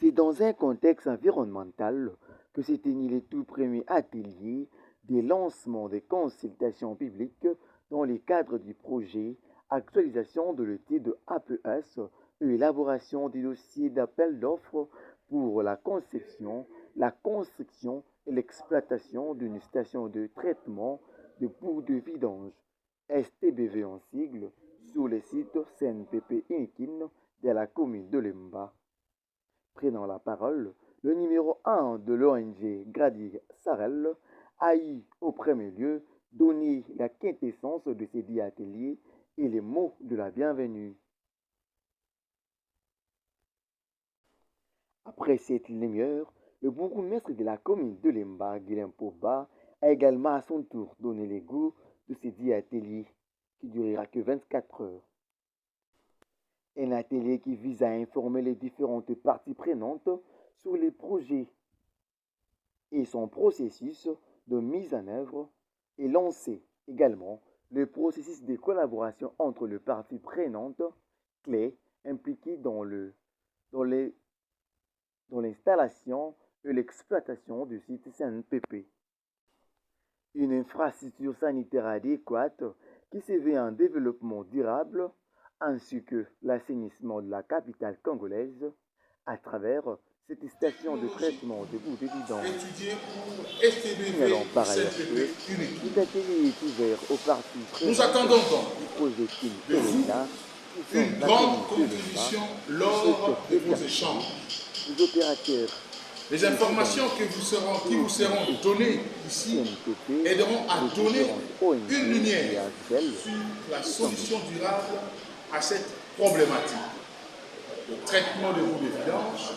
C'est dans un contexte environnemental que s'est tenu les tout premiers ateliers des lancements des consultations publiques dans le cadre du projet Actualisation de l'outil de APS et élaboration du dossier d'appel d'offres pour la conception, la construction et l'exploitation d'une station de traitement de boues de vidange, STBV en sigle, sur le site CNPP Inikin de la commune de Lemba. Prenant la parole, le numéro 1 de l'ONG Grady Sarel a eu au premier lieu donné la quintessence de ces 10 ateliers et les mots de la bienvenue. Après cette lumière, le bourgmestre de la commune de Lemba, Guilhem Poba, a également à son tour donné les goûts de ces 10 ateliers qui ne durera que 24 heures. Un atelier qui vise à informer les différentes parties prenantes sur les projets et son processus de mise en œuvre et lancer également le processus de collaboration entre les parties prenantes clés impliquées dans l'installation et l'exploitation du site CNPP. Une infrastructure sanitaire adéquate qui se veut un développement durable ainsi que l'assainissement de la capitale congolaise à travers cette station de traitement de boues de vidange. Signalons par ailleurs que cet atelier est ouvert aux parties prenantes du projet KIN et l'État, qui sont la commune de Lemba, lors de vos échanges. Les opérateurs. Les informations qui vous seront données ici aideront à donner une lumière sur la solution durable à cette problématique de traitement de boues de vidange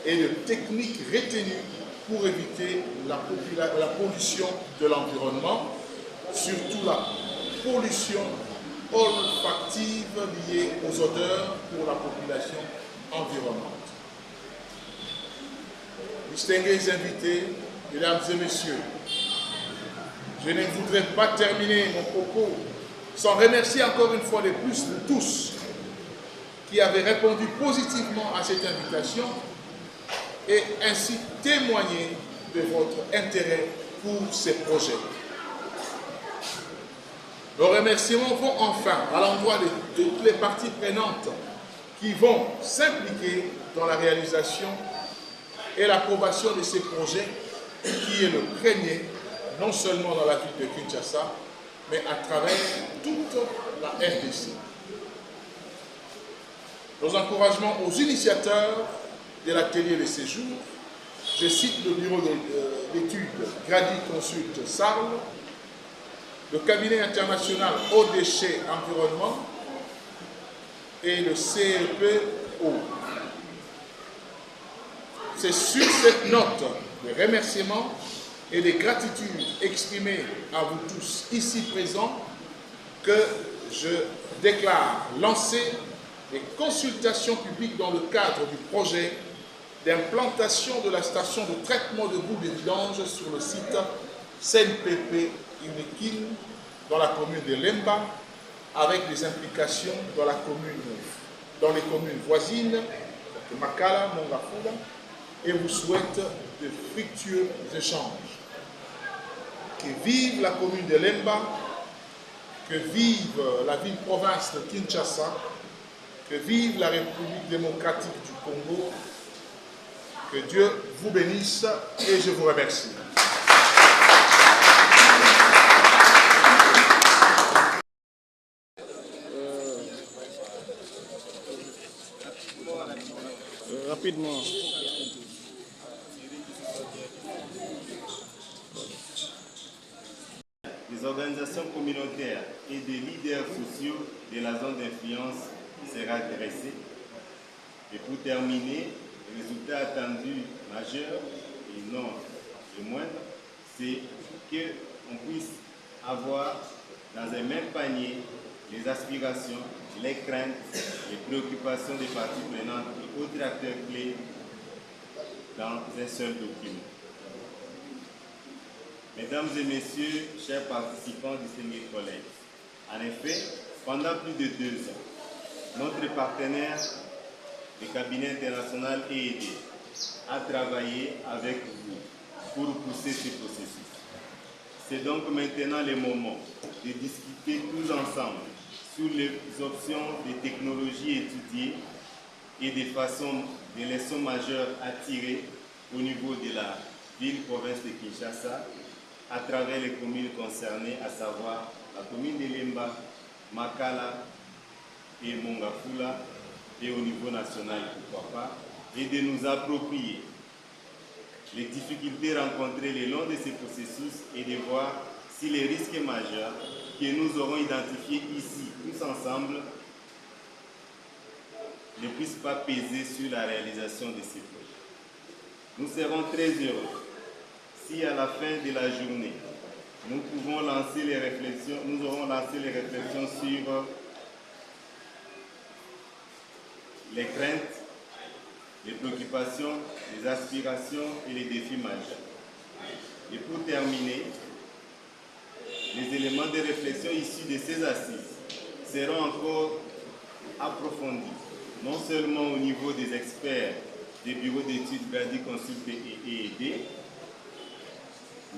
et de techniques retenues pour éviter la pollution de l'environnement, surtout la pollution olfactive liée aux odeurs pour la population environnante. Distingués invités, mesdames et messieurs, je ne voudrais pas terminer mon propos sans remercier encore une fois de plus tous qui avaient répondu positivement à cette invitation et ainsi témoigner de votre intérêt pour ces projets. Nos remerciements vont enfin à l'endroit de toutes les parties prenantes qui vont s'impliquer dans la réalisation et l'approbation de ces projets, qui est le premier, non seulement dans la ville de Kinshasa, mais à travers toute la RDC. Nos encouragements aux initiateurs de l'atelier de séjour, je cite le bureau d'études Grady Consult Sarl, le cabinet international Eau Déchets Environnement et le CEPO. C'est sur cette note de remerciements et de gratitude exprimée à vous tous ici présents que je déclare lancer les consultations publiques dans le cadre du projet d'implantation de la station de traitement de boues de vidange sur le site CNPP Inikin dans la commune de Lemba, avec des implications dans les communes voisines de Makala, Mongafouda, et vous souhaite de fructueux échanges. Que vive la commune de Lemba, que vive la ville-province de Kinshasa, que vive la République démocratique du Congo, que Dieu vous bénisse et je vous remercie. Rapidement. Des organisations communautaires et des leaders sociaux de la zone d'influence sera dressé. Et pour terminer, le résultat attendu majeur et non le moindre, c'est qu'on puisse avoir dans un même panier les aspirations, les craintes, les préoccupations des parties prenantes et autres acteurs clés dans un seul document. Mesdames et messieurs, chers participants, distingués collègues, en effet, pendant plus de 2 ans, notre partenaire le cabinet international EED a travaillé avec vous pour pousser ce processus. C'est donc maintenant le moment de discuter tous ensemble sur les options des technologies étudiées et des façons, des leçons majeures à tirer au niveau de la ville-province de Kinshasa à travers les communes concernées, à savoir la commune de Lemba, Makala et Mongafula, et au niveau national, pourquoi pas, et de nous approprier les difficultés rencontrées le long de ce processus et de voir si les risques majeurs que nous aurons identifiés ici, tous ensemble, ne puissent pas peser sur la réalisation de ces projets. Nous serons très heureux si à la fin de la journée, nous pouvons lancer les réflexions, nous aurons lancé les réflexions sur les craintes, les préoccupations, les aspirations et les défis majeurs. Et pour terminer, les éléments de réflexion issus de ces assises seront encore approfondis, non seulement au niveau des experts des bureaux d'études Grady Consult et EED,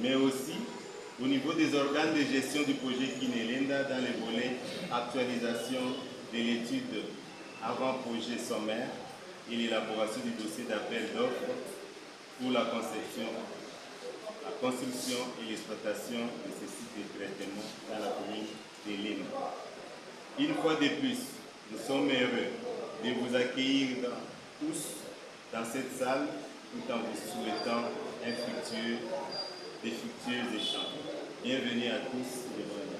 mais aussi au niveau des organes de gestion du projet Kinelenda dans les volets actualisation de l'étude avant-projet sommaire et l'élaboration du dossier d'appel d'offres pour la conception, la construction et l'exploitation de ces sites de traitement dans la commune de Lemba. Une fois de plus, nous sommes heureux de vous accueillir tous dans cette salle tout en vous souhaitant des fructueux échanges. Bienvenue à tous et bonne